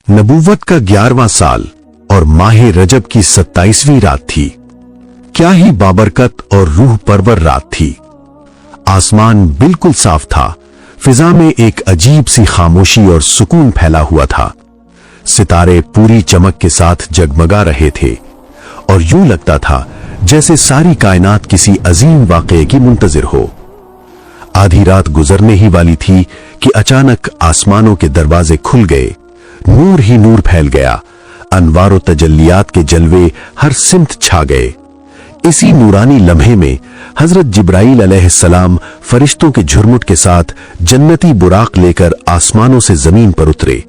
नबूवत का 11वां साल और माह रजब की 27वीं रात थी। क्या ही बाबरकत और रूह परवर रात थी। आसमान बिल्कुल साफ था। फिजा में एक अजीब सी खामोशी और सुकून फैला हुआ था। सितारे पूरी चमक के साथ जगमगा रहे थे और यूं लगता था जैसे सारी कायनात किसी अजीम वाक़ये की मुंतजिर हो। आधी रात गुजरने ही वाली थी कि अचानक आसमानों के दरवाजे खुल गए। नूर ही नूर फैल गया। अनवार तजल्लियात के जलवे हर सिमत छा गए। इसी नूरानी लम्हे में हजरत जिब्राईल अलैहिस्सलाम फरिश्तों के झुरमुट के साथ जन्नती बुराक लेकर आसमानों से जमीन पर उतरे।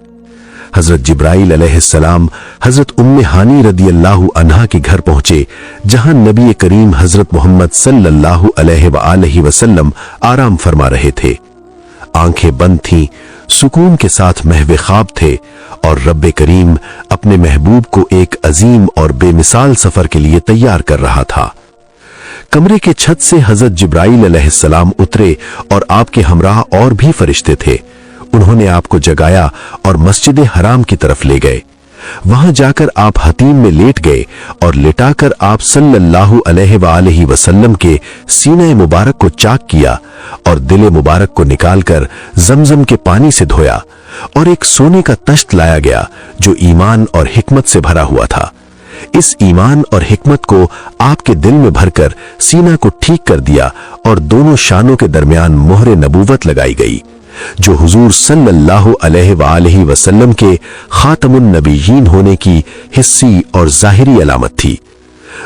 हजरत जिब्राईल अलैहिस्सलाम हजरत उम्मे हानी रदियल्लाहु अन्हा के घर पहुंचे, जहां नबी करीम हजरत मोहम्मद सल्लल्लाहु अलैहि वसल्लम आराम फरमा रहे थे। आंखें बंद थीं, सुकून के साथ महवे ख्वाब थे और रब्बे करीम अपने महबूब को एक अजीम और बेमिसाल सफर के लिए तैयार कर रहा था। कमरे के छत से हजरत जिब्राईल अलैहिस्सलाम उतरे और आपके हमराह और भी फरिश्ते थे। उन्होंने आपको जगाया और मस्जिद हराम की तरफ ले गए। वहां जाकर आप हतीम में लेट गए और लिटाकर आप सल्लल्लाहु अलैहि वसल्लम के सीने मुबारक को चाक किया और दिले मुबारक को निकालकर जमजम के पानी से धोया और एक सोने का तश्त लाया गया जो ईमान और हिकमत से भरा हुआ था। इस ईमान और हिकमत को आपके दिल में भरकर सीना को ठीक कर दिया और दोनों शानों के दरमियान मोहरे नबूवत लगाई गई, जो हुजूर सल्लल्लाहु अलैहि वसल्लम के खातमुन नबीयीन होने की हिस्सी और जाहिरी अलामत थी।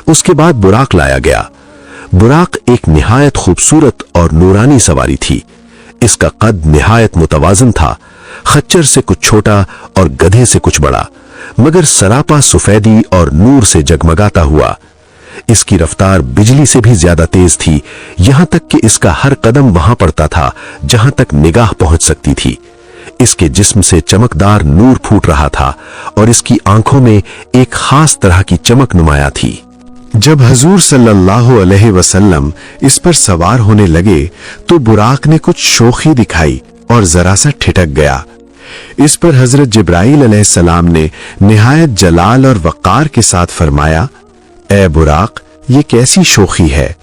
उसके बाद बुराक लाया गया। बुराक एक निहायत खूबसूरत और नूरानी सवारी थी। इसका कद निहायत मुतवाजन था, खच्चर से कुछ छोटा और गधे से कुछ बड़ा, मगर सरापा सफेदी और नूर से जगमगाता हुआ। इसकी रफ्तार बिजली से भी ज्यादा तेज थी, यहां तक कि इसका हर कदम वहां पड़ता था जहां तक निगाह पहुंच सकती थी। इसके जिस्म से चमकदार नूर फूट रहा था और इसकी आंखों में एक खास तरह की चमक नुमाया थी। जब हजूर सल्लल्लाहु अलैहि वसल्लम इस पर सवार होने लगे तो बुराक ने कुछ शोखी दिखाई और जरा सा ठिठक गया। इस पर हजरत जिब्राईल अलैहिस्सलाम ने निहायत जलाल और वक़ार के साथ फरमाया, ए बुराक, ये कैसी शोखी है।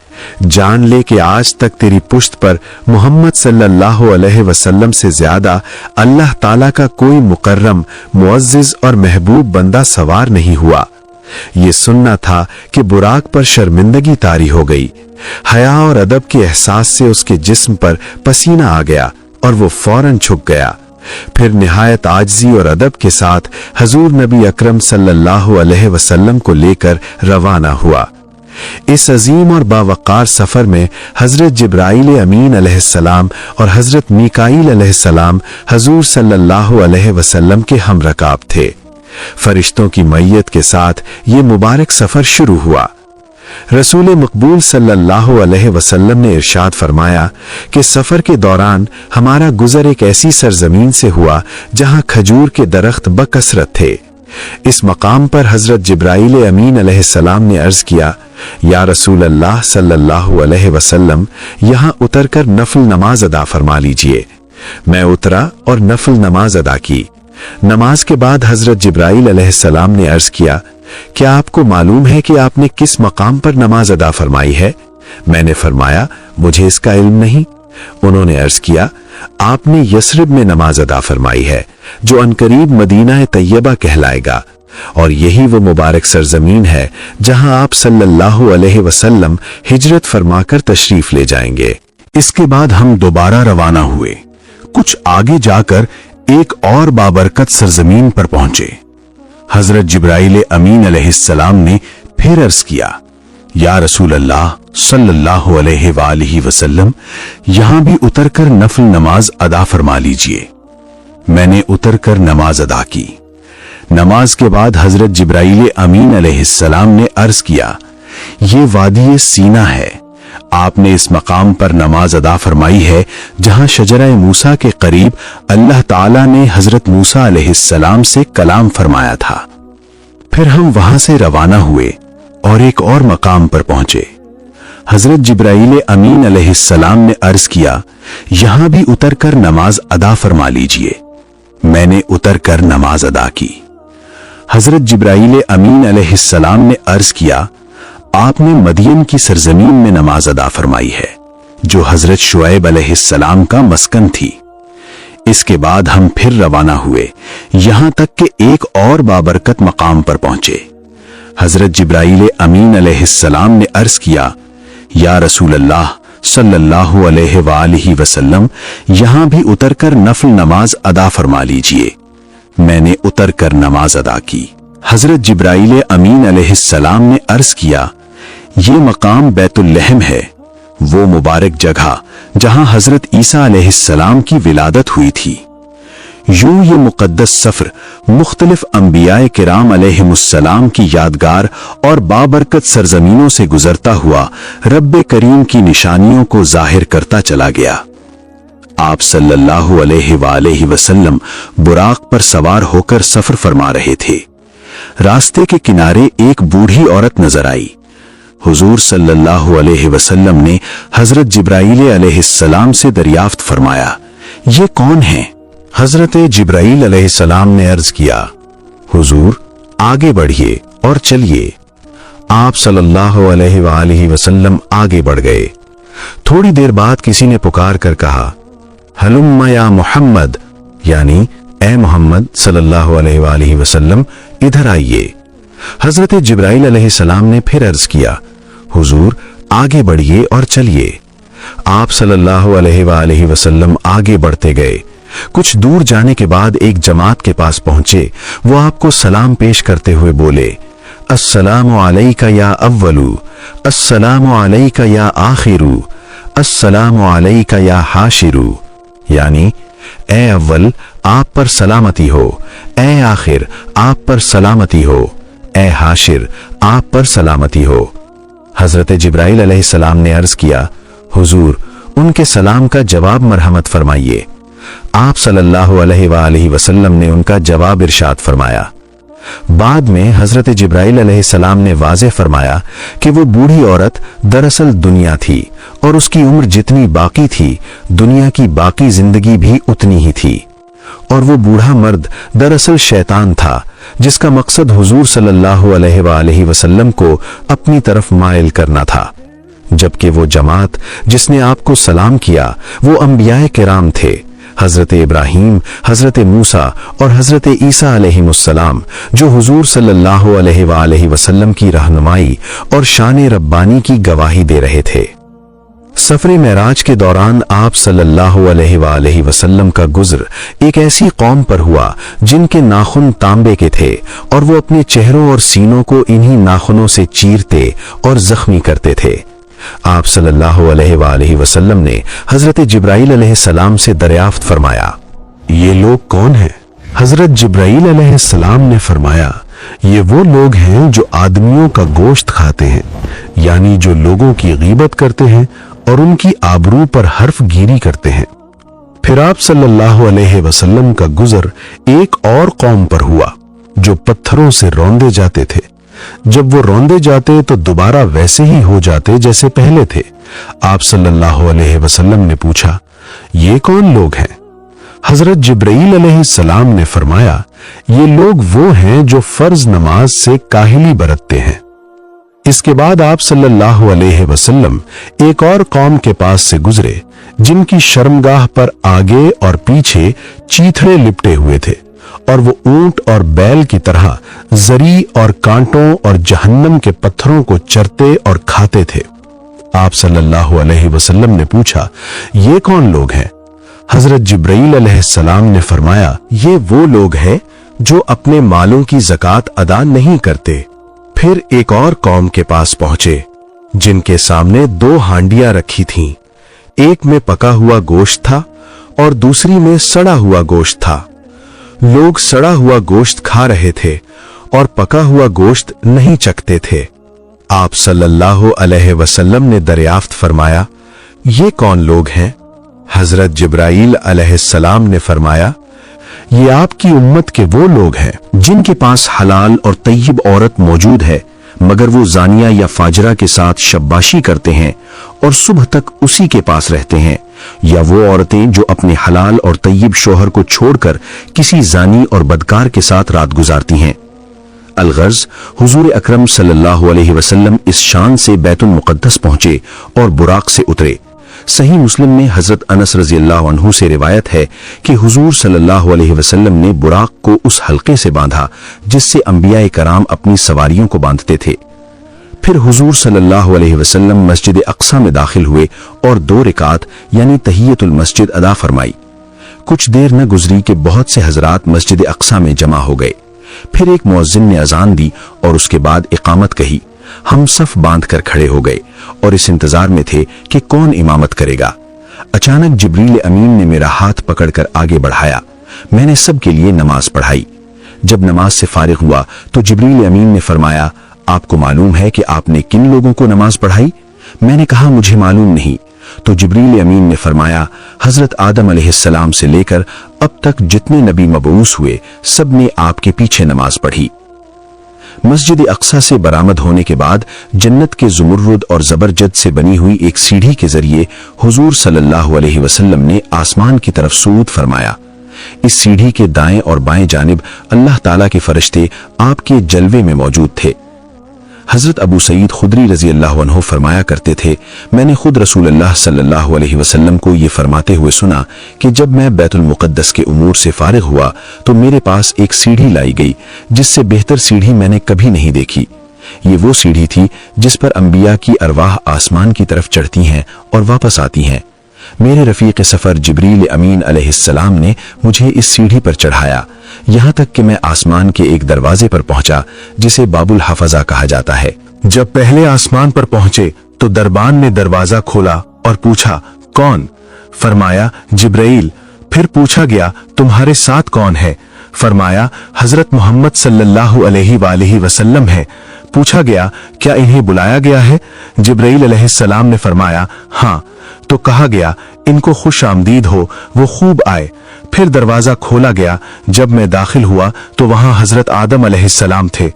जान ले कि आज तक तेरी पुश्त पर मोहम्मद सल्लल्लाहु अलैहि वसल्लम से ज्यादा अल्लाह ताला का कोई मुकर्रम, मुअज्जिज और महबूब बंदा सवार नहीं हुआ। ये सुनना था कि बुराक पर शर्मिंदगी तारी हो गई। हया और अदब के एहसास से उसके जिस्म पर पसीना आ गया और वो फौरन झुक गया। फिर निहायत आजजी और अदब के साथ हजूर नबी अकरम सल्लल्लाहु अलैहि वसल्लम को लेकर रवाना हुआ। इस अजीम और बावकार सफर में हजरत जिब्राईल अमीन अलैहिस्सलाम और हजरत मीकाईल अलैहिस्सलाम हजूर सल्लल्लाहु अलैहि वसल्लम के हमरकाब थे। फरिश्तों की मैयत के साथ ये मुबारक सफर शुरू हुआ। रसूल मकबूल सल्लल्लाहु अलैहि वसल्लम ने इरशाद फरमाया कि सफर के दौरान हमारा गुजर एक ऐसी सरजमीन से हुआ जहां खजूर के दरख्त बकसरत थे। इस मकाम पर हजरत जिब्राईल अमीन अलैहिस्सलाम ने अर्ज किया, या रसूल अल्लाह सल्लल्लाहु अलैहि वसल्लम, यहां उतरकर नफल नमाज अदा फरमा लीजिए। मैं उतरा और नफल नमाज अदा की। नमाज के बाद हजरत जिब्राईल अलैहिस्सलाम ने अर्ज किया, क्या आपको मालूम है कि आपने किस मकाम पर नमाज अदा फरमाई है? मैंने फरमाया, मुझे इसका इल्म नहीं। उन्होंने अर्ज किया, आपने यसरिब में नमाज अदा फरमाई है, जो अनकरीब मदीना तैयबा कहलाएगा, और यही वो मुबारक सरजमीन है जहां आप सल्लल्लाहु अलैहि वसल्लम हिजरत फरमाकर तशरीफ ले जाएंगे। इसके बाद हम दोबारा रवाना हुए। कुछ आगे जाकर एक और बाबरकत सरजमीन पर पहुंचे। हजरत जिब्राईल अमीन अलैहिस्सलाम ने फिर अर्ज किया, या रसूल अल्लाह सल्लल्लाहु अलैहि वसल्लम, यहां भी उतरकर नफल नमाज अदा फरमा लीजिए। मैंने उतरकर नमाज अदा की। नमाज के बाद हजरत जिब्राईल अमीन अलैहिस्सलाम ने अर्ज किया, ये वादी सीना है। आपने इस मकाम पर नमाज अदा फरमाई है जहां शजरा मूसा के करीब अल्लाह ताला ने हजरत मूसा अलैहिस्सलाम से कलाम फरमाया था। फिर हम वहां से रवाना हुए और एक और मकाम पर पहुंचे। हजरत जिब्राईल अमीन अलैहिस्सलाम ने अर्ज किया, यहां भी उतरकर नमाज अदा फरमा लीजिए। मैंने उतर कर नमाज अदा की। हजरत जिब्राइल अमीन अलैहिस्सलाम ने अर्ज किया, आपने मदियन की सरजमीन में नमाज अदा फरमाई है, जो हजरत शुएब अलैहिस्सलाम का मस्कन थी। इसके बाद हम फिर रवाना हुए, यहां तक कि एक और बाबरकत मकाम पर पहुंचे। हजरत जिब्राइल अमीन अलैहिस्सलाम ने अर्ज किया, या रसूल अल्लाह सल्लल्लाहु अलैहि वसल्लम, यहां भी उतरकर नफल नमाज अदा फरमा लीजिए। मैंने उतरकर नमाज अदा की। हजरत जिब्राइल अमीन अलैहिस्सलाम ने अर्ज किया, ये मकाम बैतुल लहम है, वो मुबारक जगह जहां हजरत ईसा अलैहिस्सलाम की विलादत हुई थी। यूं ये मुकद्दस सफर मुख्तलिफ अंबियाए किराम अलैहिमुस्सलाम की यादगार और बाबरकत सरजमीनों से गुजरता हुआ रब्बे करीम की निशानियों को जाहिर करता चला गया। आप सल्लल्लाहु अलैहि वसल्लम बुराक पर सवार होकर सफर फरमा रहे थे। रास्ते के किनारे एक बूढ़ी औरत नजर आई। हुजूर सल्लल्लाहु अलैहि वसल्लम ने हजरत जिब्राइल अलैहिस्सलाम से दरियाफ्त फरमाया, ये कौन है? हजरत जिब्राइल अलैहिस्सलाम ने अर्ज किया, हुजूर आगे बढ़िए और चलिए। आप सल्लल्लाहु अलैहि वसल्लम आगे बढ़ गए। थोड़ी देर बाद किसी ने पुकार कर कहा, हलुम्मा या मोहम्मद, यानी ए मोहम्मद सल्लल्लाहु अलैहि वसल्लम, इधर आइए। हजरत जिब्राइल अलैहिस्सलाम ने फिर अर्ज किया, हुजूर आगे बढ़िए और चलिए। आप सल्लल्लाहु अलैहि वसल्लम आगे बढ़ते गए। कुछ दूर जाने के बाद एक जमात के पास पहुंचे। वो आपको सलाम पेश करते हुए बोले, अस्सलामु अलैका या अव्वलू, अस्सलामु अलैका या आखिरू, अस्सलामु अलैका या हाशिरू, यानी ए अव्वल आप पर सलामती हो, ए आखिर आप पर सलामती हो, ए हाशिर आप पर सलामती हो। हजरत जिब्राइल अलैहिस्सलाम ने अर्ज किया, हुजूर उनके सलाम का जवाब मरहमत फरमाइए। आप सल्लल्लाहु अलैहि वसल्लम ने उनका जवाब इरशाद फरमाया। बाद में हजरत जिब्राइल अलैहिस्सलाम ने वाज़ेह फरमाया कि वो बूढ़ी औरत दरअसल दुनिया थी और उसकी उम्र जितनी बाकी थी, दुनिया की बाकी जिंदगी भी उतनी ही थी। और वो बूढ़ा मर्द दरअसल शैतान था, जिसका मकसद हुजूर सल्लल्लाहु अलैहि वसल्लम को अपनी तरफ माइल करना था। जबकि वो जमात जिसने आपको सलाम किया वो अंबियाए किराम थे, हजरत इब्राहीम, हजरत मूसा और हजरत ईसा अलैहिमुस्सलाम, जो हुजूर सल्लल्लाहु अलैहि वसल्लम की रहनुमाई और शान रब्बानी की गवाही दे रहे थे। सफर मेराज के दौरान आप सल्लल्लाहु अलैहि वसल्लम का गुज़र एक ऐसी कौम पर हुआ जिनके नाखून तांबे के थे और वो अपने चेहरों और सीनों को इन्हीं नाखूनों से चीरते और जख्मी करते थे। आप सल्लल्लाहु अलैहि वसल्लम ने हजरत जिब्राइल अलैहिस्सलाम से दरियाफ्त फरमाया, ये लोग कौन हैं? हजरत जिब्राइल अलैहिस्सलाम ने फरमाया, ये वो लोग हैं जो आदमियों का गोश्त खाते हैं, यानी जो लोगों की गीबत करते हैं और उनकी आबरू पर हर्फ गिरी करते हैं। फिर आप सल्लल्लाहु अलैहि वसल्लम का गुजर एक और कौम पर हुआ जो पत्थरों से रौंदे जाते थे। जब वो रौंदे जाते तो दोबारा वैसे ही हो जाते जैसे पहले थे। आप सल्लल्लाहु अलैहि वसल्लम ने पूछा, ये कौन लोग हैं? हजरत जिब्राइल अलैहिस्सलाम ने फरमाया, ये लोग वो हैं जो फर्ज नमाज से काहिली बरतते हैं। इसके बाद आप सल्लल्लाहु अलैहि वसल्लम एक और कौम के पास से गुजरे जिनकी शर्मगाह पर आगे और पीछे चीथड़े लिपटे हुए थे और वो ऊंट और बैल की तरह जरी और कांटों और जहन्नम के पत्थरों को चरते और खाते थे। आप सल्लल्लाहु अलैहि वसल्लम ने पूछा, ये कौन लोग हैं? हजरत जिब्राइल अलैहिस्सलाम ने फरमाया, ये वो लोग हैं जो अपने मालों की ज़कात अदा नहीं करते। फिर एक और कौम के पास पहुंचे जिनके सामने 2 हांडियां रखी थीं। एक में पका हुआ गोश्त था और दूसरी में सड़ा हुआ गोश्त था। लोग सड़ा हुआ गोश्त खा रहे थे और पका हुआ गोश्त नहीं चखते थे। आप सल्लल्लाहु अलैहि वसल्लम ने दरियाफ्त फरमाया, ये कौन लोग हैं? हजरत जिब्राइल अलैहिस्सलाम ने फरमाया, ये आपकी उम्मत के वो लोग हैं जिनके पास हलाल और तय्यब औरत मौजूद है, मगर वो जानिया या फाजरा के साथ शब्बाशी करते हैं और सुबह तक उसी के पास रहते हैं, या वो औरतें जो अपने हलाल और तय्यब शोहर को छोड़कर किसी जानी और बदकार के साथ रात गुजारती हैं। अलगर्ज, हुजूर अकरम सल्लल्लाहु अलैहि वसल्लम इस शान से बैतुल मुक़द्दस पहुंचे और बुराक से उतरे। सही मुस्लिम में हजरत अनस रज़ियल्लाहु अन्हु से रिवायत है कि हुजूर सल्लल्लाहु अलैहि वसल्लम ने बुराक को उस हल्के से बांधा जिससे अंबिया कराम अपनी सवारियों को बांधते थे। फिर हुजूर सल्लल्लाहु अलैहि वसल्लम मस्जिद अक्सा में दाखिल हुए और 2 रिकात यानी तहियतुल मस्जिद अदा फरमाई। कुछ देर न गुजरी कि बहुत से हजरात मस्जिद अक्सा में जमा हो गए। फिर एक मुअज्जिन ने अजान दी और उसके बाद इकामत कही। हम सफ बांध कर खड़े हो गए और इस इंतजार में थे कि कौन इमामत करेगा। अचानक जिब्रील अमीन ने मेरा हाथ पकड़कर आगे बढ़ाया। मैंने सब के लिए नमाज पढ़ाई। जब नमाज से फारिग हुआ तो जिब्रील अमीन ने फरमाया, आपको मालूम है कि आपने किन लोगों को नमाज पढ़ाई? मैंने कहा, मुझे मालूम नहीं। तो जिब्रील अमीन ने फरमाया, हजरत आदम अलैहिस्सलाम से लेकर अब तक जितने नबी मबऊस हुए सब ने आपके पीछे नमाज पढ़ी। मस्जिद अक्सा से बरामद होने के बाद जन्नत के ज़ुमर्रुद और ज़बरजद से बनी हुई एक सीढ़ी के जरिए हुजूर सल्लल्लाहु अलैहि वसल्लम ने आसमान की तरफ सूद फरमाया। इस सीढ़ी के दाएं और बाएं जानिब अल्लाह ताला के फरिश्ते आपके जलवे में मौजूद थे। हजरत अबू सईद खुदरी रजी अल्लाह अन्हु फरमाया करते थे, मैंने खुद रसूलुल्लाह सल्लल्लाहु अलैहि वसल्लम को ये फरमाते हुए सुना कि जब मैं बैतुल मुक़द्दस के उमूर से फारिग हुआ तो मेरे पास एक सीढ़ी लाई गई जिससे बेहतर सीढ़ी मैंने कभी नहीं देखी। ये वो सीढ़ी थी जिस पर अंबिया की अरवाह आसमान की तरफ चढ़ती हैं और वापस आती हैं। मेरे रफीक सफर जिब्रील अमीन अलैहिस्सलाम ने मुझे इस सीढ़ी पर चढ़ाया, यहाँ तक कि मैं आसमान के एक दरवाजे पर पहुंचा जिसे बाबुल हफजा कहा जाता है। जब पहले आसमान पर पहुंचे तो दरबान ने दरवाजा खोला और पूछा, कौन? फरमाया, जिब्राइल। फिर पूछा गया, तुम्हारे साथ कौन है? फरमाया, हजरत मोहम्मद सल्लल्लाहु अलैहि वसल्लम है। पूछा गया, क्या इन्हें बुलाया गया है? जिब्राइल अलैहिस्सलाम ने फरमाया, हाँ। तो कहा गया, इनको खुश आमदीद हो, वो खूब आए। फिर दरवाजा खोला गया। जब मैं दाखिल हुआ तो वहां हजरत आदम अलैहिस्सलाम थे।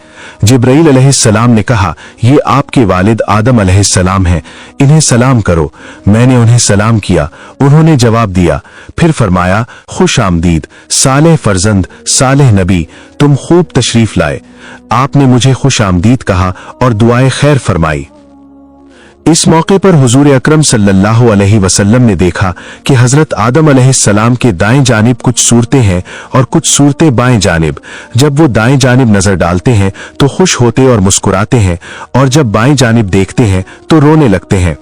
जिब्राइल अलैहिस्सलाम ने कहा, ये आपके वालिद आदम अलैहिस्सलाम हैं, इन्हें सलाम करो। मैंने उन्हें सलाम किया, उन्होंने जवाब दिया। फिर फरमाया, खुश आमदीद सालेह फर्जंद सालेह नबी, तुम खूब तशरीफ लाए। आपने मुझे खुश आमदीद कहा और दुआए खैर फरमाई। इस मौके पर हुजूर अकरम सल्लल्लाहु अलैहि वसल्लम ने देखा कि हजरत आदम अलैहिस्सलाम के दाएं जानिब कुछ सूरतें हैं और कुछ सूरतें बाएं जानिब। जब वो दाएं जानिब नजर डालते हैं तो खुश होते और मुस्कुराते हैं, और जब बाएं जानिब देखते हैं तो रोने लगते हैं।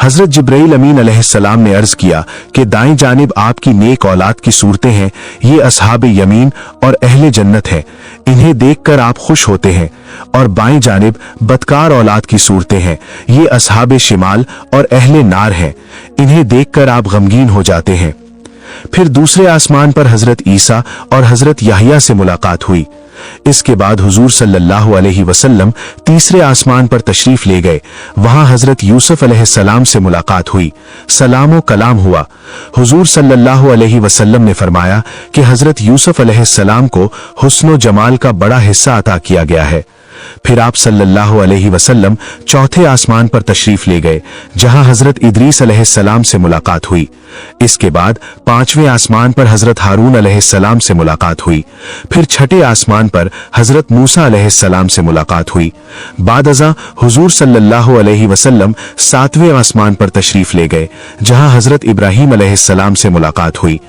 हजरत जिब्राइल अमीन अलैहिस्सलाम ने अर्ज किया कि दाएं जानिब आपकी नेक औलाद की सूरतें हैं, ये असहाब यमीन और अहले जन्नत हैं, इन्हें देखकर आप खुश होते हैं। और बाएं जानिब बदकार औलाद की सूरतें हैं, ये असहाब शिमाल और अहले नार हैं, इन्हें देखकर आप गमगीन हो जाते हैं। फिर दूसरे आसमान पर हजरत ईसा और हजरत याहिया से मुलाकात हुई। इसके बाद हुजूर सल्लल्लाहु अलैहि वसल्लम तीसरे आसमान पर तशरीफ ले गए। वहां हजरत यूसुफ अलैहिस्सलाम से मुलाकात हुई, सलामो कलाम हुआ। हुजूर सल्लल्लाहु अलैहि वसल्लम ने फरमाया कि हजरत यूसुफ अलैहिस्सलाम को हुस्न व जमाल का बड़ा हिस्सा अता किया गया है। फिर आप सल्लल्लाहु अलैहि वसल्लम चौथे आसमान पर तशरीफ ले गए, जहां हजरत इदरीस अलैहिस्सलाम से मुलाकात हुई। इसके बाद पांचवें आसमान पर हजरत हारून अलैहिस्सलाम से मुलाकात हुई। फिर छठे आसमान पर हजरत मूसा अलैहिस्सलाम से मुलाकात हुई। बाद अज़ा हुजूर सल्लल्लाहु अलैहि वसल्लम सातवें आसमान पर तशरीफ ले गए, जहां हजरत इब्राहीम अलैहिस्सलाम से मुलाकात हुई।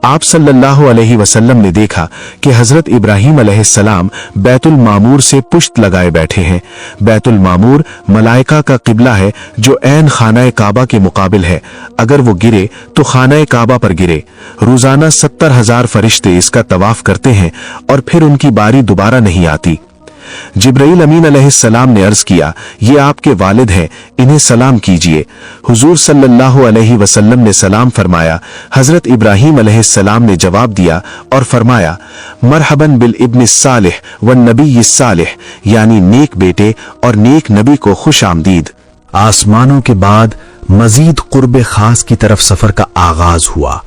आप सल्लल्लाहु अलैहि वसल्लम ने देखा कि हजरत इब्राहीम अलैहिस्सलाम बैतुल मामूर से पुश्त लगाए बैठे हैं। बैतुल मामूर मलाइका का किबला है जो ऐन खानाए काबा के मुकाबिल है। अगर वो गिरे तो खानाए काबा पर गिरे। रोजाना 70,000 फरिश्ते इसका तवाफ करते हैं और फिर उनकी बारी दोबारा नहीं आती। जिब्राइल अमीन अलैहिस्सलाम ने अर्ज किया, ये आपके वालिद हैं, इन्हें सलाम कीजिए। हुजूर सल्लल्लाहु अलैहि वसल्लम ने सलाम फरमाया। हजरत इब्राहीम अलैहिस्सलाम ने जवाब दिया और फरमाया, मरहबन बिल इब्न सालिह व नबी सालिह, यानी नेक बेटे और नेक नबी को खुश आमदीद। आसमानों के बाद मजीद कुर्ब खास की तरफ सफर का आगाज हुआ।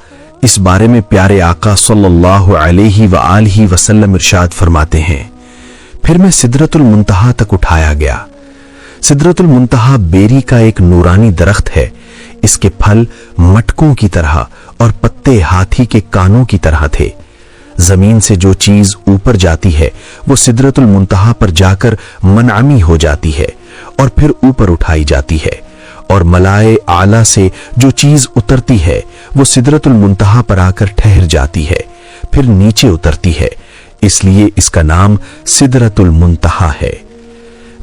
इस बारे में प्यारे आका सल्लल्लाहु अलैहि व आलिहि वसल्लम इरशाद फरमाते हैं, फिर मैं सिदरतुल मुंतहा तक उठाया गया। सिदरतुल मुंतहा बेरी का एक नूरानी दरख्त है। इसके फल मटकों की तरह और पत्ते हाथी के कानों की तरह थे। जमीन से जो चीज ऊपर जाती है वो सिदरतुल मुंतहा पर जाकर मनअमी हो जाती है और फिर ऊपर उठाई जाती है, और मलाए आला से जो चीज उतरती है वो सिदरतुल मुंतहा पर आकर ठहर जाती है, फिर नीचे उतरती है। इसलिए इसका नाम सिदरतुल मुंतहा है।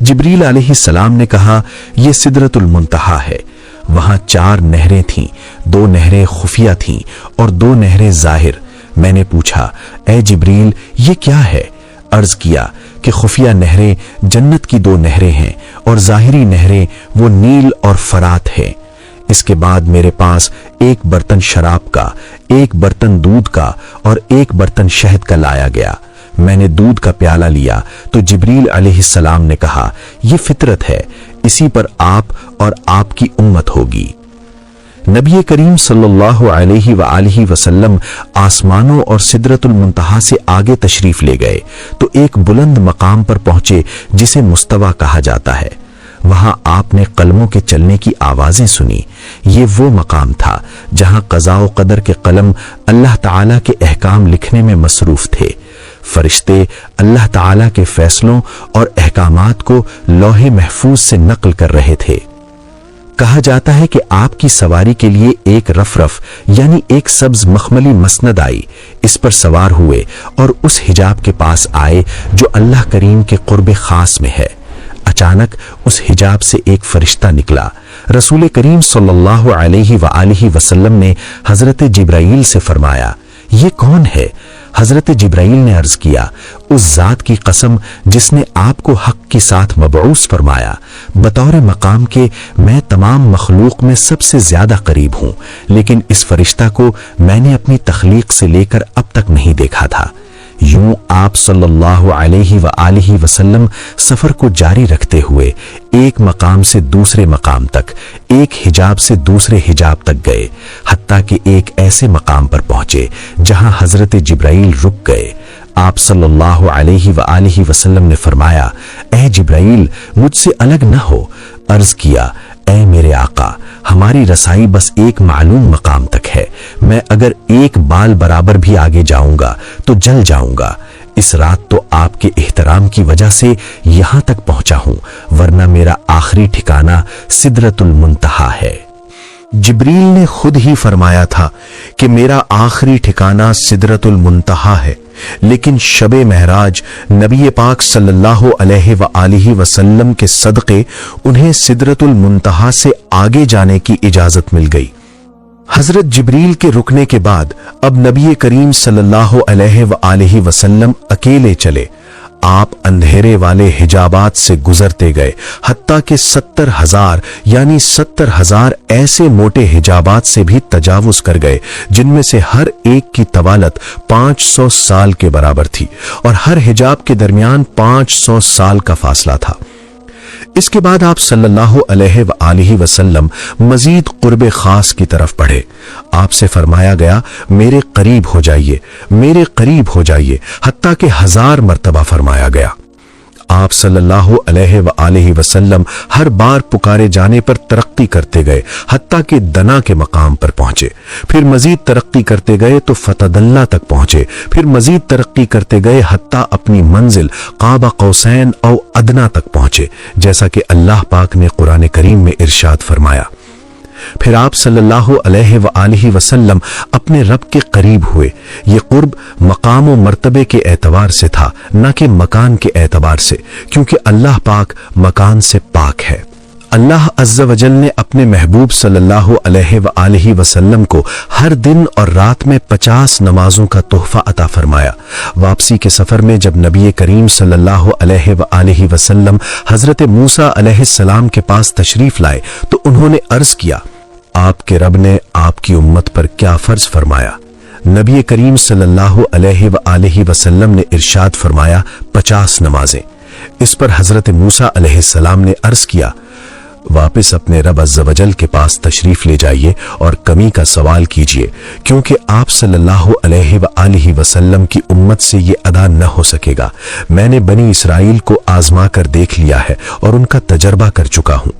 जिब्रील अलैहिस्सलाम ने कहा, यह सिदरतुल मुंतहा है। वहां 4 नहरें थीं, 2 नहरें खुफिया थीं और 2 नहरें जाहिर। मैंने पूछा, ए जिब्रील, ये क्या है? अर्ज किया कि खुफिया नहरें जन्नत की 2 नहरें हैं और जाहिरी नहरें वो नील और फरात हैं। इसके बाद मेरे पास 1 बर्तन शराब का, 1 बर्तन दूध का और 1 बर्तन शहद का लाया गया। मैंने दूध का प्याला लिया तो जिब्रील अलैहिस्सलाम ने कहा, यह फितरत है, इसी पर आप और आपकी उम्मत होगी। नबी करीम सल्लल्लाहु अलैहि वआलिहि वसल्लम आसमानों और सिदरतुल मुंतहा से आगे तशरीफ ले गए तो एक बुलंद मकाम पर पहुंचे जिसे मुस्तवा कहा जाता है। वहां आपने कलमों के चलने की आवाजें सुनी। ये वो मकाम था जहां क़ज़ा व क़दर के कलम अल्लाह ताला के अहकाम लिखने में मसरूफ थे। फरिश्ते अल्लाह ताला के फैसलों और अहकामात को लौहे महफूज से नकल कर रहे थे। कहा जाता है कि आपकी सवारी के लिए एक रफरफ यानी एक सब्ज मखमली मसनद आई। इस पर सवार हुए और उस हिजाब के पास आए जो अल्लाह करीम के कुर्ब खास में है। अचानक उस हिजाब से एक फरिश्ता निकला। रसूल करीम सल्लल्लाहु अलैहि वआलिहि वसल्लम ने हजरत जिब्राईल से फरमाया, ये कौन है? हजरत जिब्राईल ने अर्ज किया, उस जात की कसम जिसने आपको हक के साथ मबऊस फरमाया, बतौर मकाम के मैं तमाम मखलूक में सबसे ज्यादा करीब हूं, लेकिन इस फरिश्ता को मैंने अपनी तख्लीक से लेकर अब तक नहीं देखा था। यूं आप सल्लल्लाहु अलैहि वआलिहि वसल्लम सफर को जारी रखते हुए एक मकाम से दूसरे मकाम तक, एक हिजाब से दूसरे हिजाब तक गए, हत्ता कि एक ऐसे मकाम पर पहुंचे जहां हजरत जिब्राईल रुक गए। आप सल्लल्लाहु अलैहि वआलिहि वसल्लम ने फरमाया, ए जिब्राईल, मुझसे अलग न हो। अर्ज किया, ए मेरे आका, हमारी रसाई बस एक मालूम मकाम तक है। मैं अगर एक बाल बराबर भी आगे जाऊंगा तो जल जाऊंगा। इस रात तो आपके एहतराम की वजह से यहां तक पहुंचा हूं, वरना मेरा आखिरी ठिकाना सिदरतुल मुंतहा है। जिब्रील ने खुद ही फरमाया था कि मेरा आखिरी ठिकाना सिदरतुल मुंतहा है, लेकिन शबे महराज नबी पाक सल्लल्लाहु अलैहि वआलिहि वसल्लम के सदक़े उन्हें सिदरतुल मुंतहा से आगे जाने की इजाजत मिल गई। हजरत जिब्रील के रुकने के बाद अब नबी करीम सल्लल्लाहु अलैहि वआलिहि वसल्लम अकेले चले। आप अंधेरे वाले हिजाबात से गुजरते गए, हत्ता के 70,000 यानी 70,000 ऐसे मोटे हिजाबात से भी तजावुज कर गए जिनमें से हर एक की तवालत 500 साल के बराबर थी और हर हिजाब के दरमियान 500 साल का फासला था। इसके बाद आप सल्लल्लाहु अलैहि वआलिहि वसल्लम मजीद कुर्ब खास की तरफ बढ़े। आपसे फरमाया गया, मेरे करीब हो जाइए, मेरे करीब हो जाइए, हत्ता कि 1000 मर्तबा फरमाया गया। आप सल्लल्लाहु अलैहि वआलिहि वसल्लम हर बार पुकारे जाने पर तरक्की करते गए, हत्ता कि दना के मकाम पर पहुंचे। फिर मजीद तरक्की करते गए तो फतदल्ला तक पहुंचे। फिर मजीद तरक्की करते गए हत्ता अपनी मंजिल काबा कौसैन और अदना तक पहुंचे, जैसा कि अल्लाह पाक ने कुरान करीम में इरशाद फरमाया। फिर आप सल्लल्लाहु अलैहि वआलिहि वसल्लम अपने रब के करीब हुए। ये कुर्ब मकाम व मर्तबे के एतबार से था, न कि मकान के एतबार से, क्योंकि अल्लाह पाक मकान से पाक है। अल्लाह अज़्ज़ा वजल ने अपने महबूब सल्लल्लाहु अलैहि वआलिहि वसल्लम को हर दिन और रात में 50 नमाजों का तोहफा अता फरमाया। वापसी के सफर में जब नबी करीम सल्लल्लाहु अलैहि वआलिहि वसल्लम हजरत मूसा अलैहिस्सलाम के पास तशरीफ लाए तो उन्होंने अर्ज किया, आपके रब ने आपकी उम्मत पर क्या फर्ज फरमाया? नबी करीम सल्लल्लाहु अलैहि वआलिहि वसल्लम ने इरशाद फरमाया, 50 नमाजें। इस पर हजरत मूसा अलैहिस्सलाम ने अर्ज किया, वापस अपने रब अज़्ज़ वजल के पास तशरीफ ले जाइए और कमी का सवाल कीजिए, क्योंकि आप सल्लल्लाहु अलैहि वसल्लम की उम्मत से ये अदा न हो सकेगा। मैंने बनी इसराइल को आजमा कर देख लिया है और उनका तजर्बा कर चुका हूं।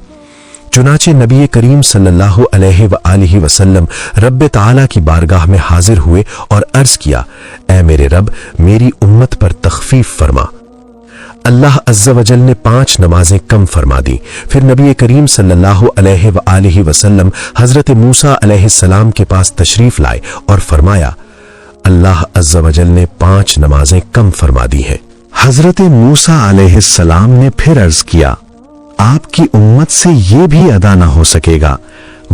चुनाचे नबी करीम सल्लल्लाहु अलैहि वसल्लम रब ताला की बारगाह में हाजिर हुए और अर्ज किया, ऐ मेरे रब, मेरी उम्मत पर तखफीफ फरमा। अल्लाह अज़्ज़ वजल ने 5 नमाजें कम फरमा दी। फिर नबी करीम सल्लल्लाहु अलैहि वसल्लम हजरत मूसा अलैहिस्सलाम के पास तशरीफ लाए और फरमाया, अल्लाह अज़्ज़ वजल ने 5 नमाजें कम फरमा दी हैं। हजरत मूसा अलैहिस्सलाम ने फिर अर्ज किया, आपकी उम्मत से ये भी अदा ना हो सकेगा।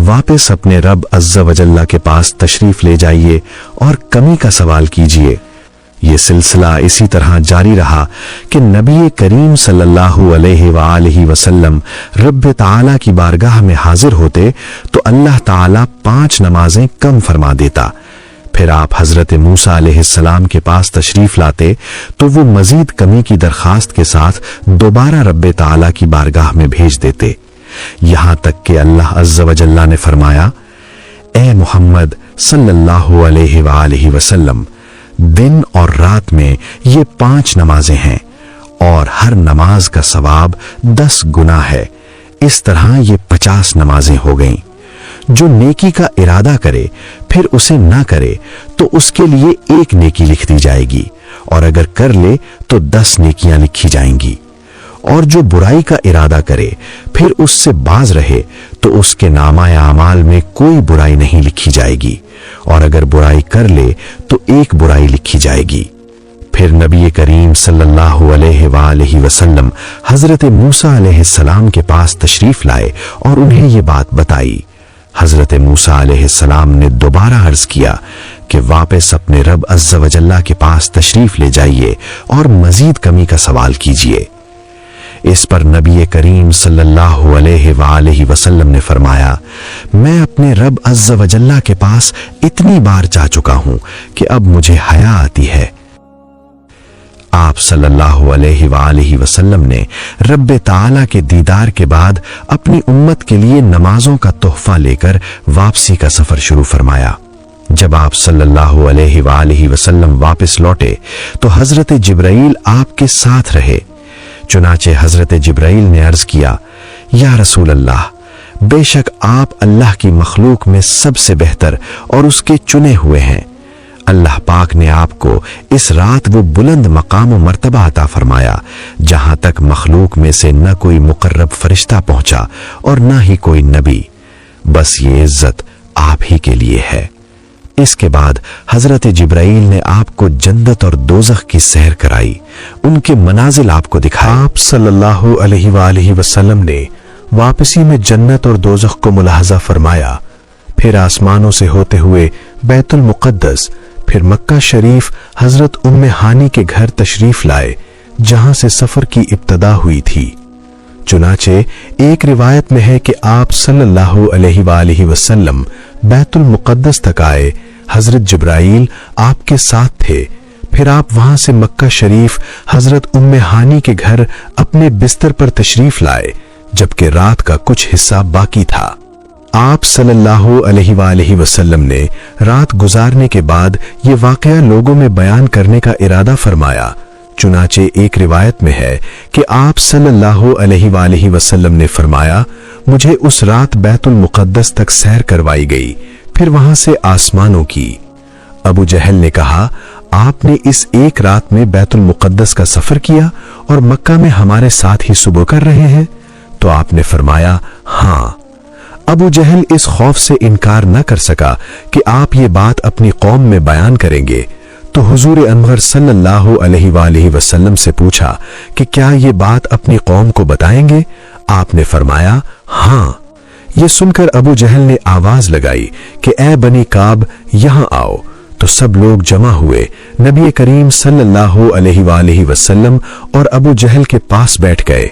वापस अपने रब अज़्ज़ वजल्ला के पास तशरीफ ले जाइए और कमी का सवाल कीजिए। ये सिलसिला इसी तरह जारी रहा कि नबी करीम सल्लल्लाहु अलैहि वसल्लम रब ताला की बारगाह में हाजिर होते तो अल्लाह ताला 5 नमाजें कम फरमा देता। फिर आप हजरत मूसा अलैहिस्सलाम के पास तशरीफ लाते तो वो मजीद कमी की दरखास्त के साथ दोबारा रब ताला की बारगाह में भेज देते, यहां तक कि अल्लाह अज़्ज़ वजल्ला ने फरमाया, ए मोहम्मद सल्लल्लाहु अलैहि वसल्लम, दिन और रात में ये 5 नमाजें हैं और हर नमाज का सवाब 10 गुना है। इस तरह ये 50 नमाजें हो गईं। जो नेकी का इरादा करे फिर उसे ना करे तो उसके लिए 1 नेकी लिख दी जाएगी, और अगर कर ले तो 10 नेकियां लिखी जाएंगी। और जो बुराई का इरादा करे फिर उससे बाज रहे तो उसके नामा आमाल में कोई बुराई नहीं लिखी जाएगी, और अगर बुराई कर ले तो 1 बुराई लिखी जाएगी। फिर नबी करीम सल्लल्लाहु अलैहि वसल्लम हजरत मूसा अलैहिस्सलाम के पास तशरीफ लाए और उन्हें ये बात बताई। हजरत मूसा अलैहिस्सलाम ने दोबारा अर्ज किया कि वापस अपने रब अज़्ज़ वजल्ला के पास तशरीफ ले जाइए और मजीद कमी का सवाल कीजिए। इस पर नबी करीम सल्लल्लाहु अलैहि वसल्लम ने फरमाया, मैं अपने रब अज़्ज़ वजल्ला के पास इतनी बार जा चुका हूं कि अब मुझे हया आती है। आप सल्लल्लाहु अलैहि वसल्लम ने रब ताला के दीदार के बाद अपनी उम्मत के लिए नमाजों का तोहफा लेकर वापसी का सफर शुरू फरमाया। जब आप सल्लल्लाहु अलैहि वसल्लम वापस लौटे तो हजरत जिब्राइल आपके साथ रहे। चुनाचे हजरत जिब्राइल ने अर्ज किया, या रसूल अल्लाह, बेशक आप अल्लाह की मखलूक में सबसे बेहतर और उसके चुने हुए हैं। अल्लाह पाक ने आपको इस रात वो बुलंद मकाम व मर्तबा अता फरमाया जहां तक मखलूक में से न कोई मुकर्रब फरिश्ता पहुंचा और न ही कोई नबी। बस ये इज्जत आप ही के लिए है। इसके बाद हजरत जिब्राइल ने आपको जन्नत और दोज़ख की सैर कराई, उनके मनाजिल आपको दिखाए। आप सल्लल्लाहु अलैहि वसल्लम ने वापसी में जन्नत और दोज़ख को मुलाहजा फरमाया। फिर आसमानों से होते हुए बैतुल मुक़द्दस, फिर मक्का शरीफ हजरत उम्मे हानी के घर तशरीफ लाए जहां से सफर की इब्तदा हुई थी। चुनाचे एक रिवायत में है कि आप सल्लल्लाहु अलैहि वसल्लम बैतुल मुक़द्दस तक आए, हजरत जिब्राइल आपके साथ थे। फिर आप वहां से मक्का शरीफ हजरत उम्मे हानी के घर अपने बिस्तर पर तशरीफ लाए, जबकि रात का कुछ हिस्सा बाकी था। आप सल्लल्लाहु अलैहि वसल्लम ने रात गुजारने के बाद ये वाकया लोगों में बयान करने का इरादा फरमाया। चुनाचे एक रिवायत में है कि आप सल्लल्लाहु अलैहि वसल्लम ने फरमाया, मुझे उस रात बैतुल मुक़द्दस तक सैर करवाई गई, फिर वहां से आसमानों की। अबू जहल ने कहा, आपने इस एक रात में बैतुल मुक़द्दस का सफर किया और मक्का में हमारे साथ ही सुबह कर रहे हैं? तो आपने फरमाया, हां। अबू जहल इस खौफ से इनकार न कर सका कि आप ये बात अपनी कौम में बयान करेंगे, तो हुजूर अनवर सल्लल्लाहु अलैहि वसल्लम से पूछा कि क्या ये बात अपनी कौम को बताएंगे? आपने फरमाया, हां। ये सुनकर अबू जहल ने आवाज लगाई कि ए बनी काब, यहां आओ। तो सब लोग जमा हुए, नबी करीम सल्लल्लाहु अलैहि वसल्लम और अबू जहल के पास बैठ गए।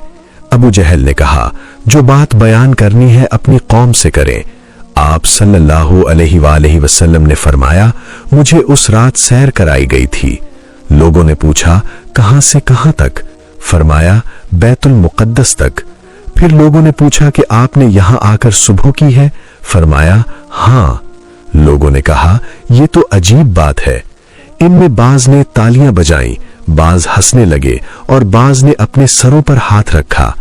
अबू जहल ने कहा, जो बात बयान करनी है अपनी कौम से करें। आप सल्लल्लाहु अलैहि वसल्लम ने फरमाया, मुझे उस रात सैर कराई गई थी। लोगों ने पूछा, कहां से कहां तक? फरमाया, बैतुल मुक़द्दस तक। फिर लोगों ने पूछा कि आपने यहां आकर सुबह की है? फरमाया, हां। लोगों ने कहा, यह तो अजीब बात है। इनमें बाज ने तालियां बजाईं, बाज हंसने लगे और बाज ने अपने सरों पर हाथ रखा।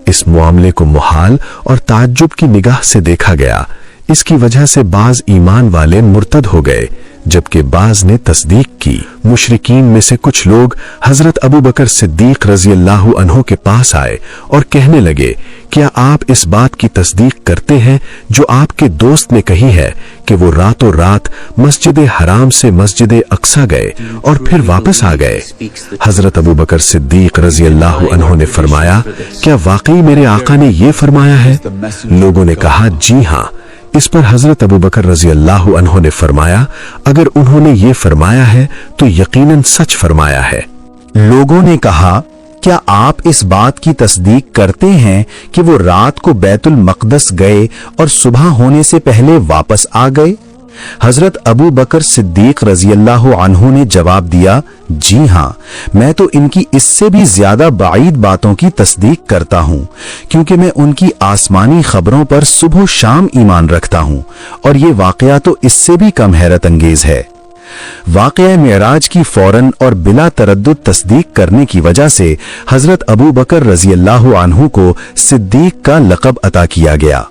इस मामले को मुहाल और ताज्जुब की निगाह से देखा गया। इसकी वजह से बाज ईमान वाले मुर्तद हो गए, जबकि बाज ने तस्दीक की। मुशरिकीन में से कुछ लोग हजरत अबू बकर सिद्दीक रजी अल्लाह अन्हु के पास आए और कहने लगे, क्या आप इस बात की तस्दीक करते हैं जो आपके दोस्त ने कही है कि वो रातों रात मस्जिद हराम से मस्जिद अक्सा गए और फिर वापस आ गए? हजरत अबू बकर सिद्दीक रजी अल्लाह अन्हु ने फरमाया, क्या वाकई मेरे आका ने ये फरमाया है? लोगों ने कहा, जी हां। इस पर हजरत अबू बकर रजी अल्लाह अन्हु ने फरमाया, अगर उन्होंने ये फरमाया है तो यकीनन सच फरमाया है। लोगों ने कहा, क्या आप इस बात की तस्दीक करते हैं कि वो रात को बैतुल मक़दस गए और सुबह होने से पहले वापस आ गए? हजरत अबू बकर सिद्दीक रजी अल्लाह अन्हु ने जवाब दिया, जी हां, मैं तो इनकी इससे भी ज्यादा बाईद बातों की तस्दीक करता हूं, क्योंकि मैं उनकी आसमानी खबरों पर सुबह शाम ईमान रखता हूं, और ये वाकया तो इससे भी कम हैरत अंगेज है। वाकया मेराज की फौरन और बिला तरद्दुद तस्दीक करने की वजह से हजरत अबू बकर रजी अल्लाह अन्हु को सिद्दीक का लक़ब अता किया गया।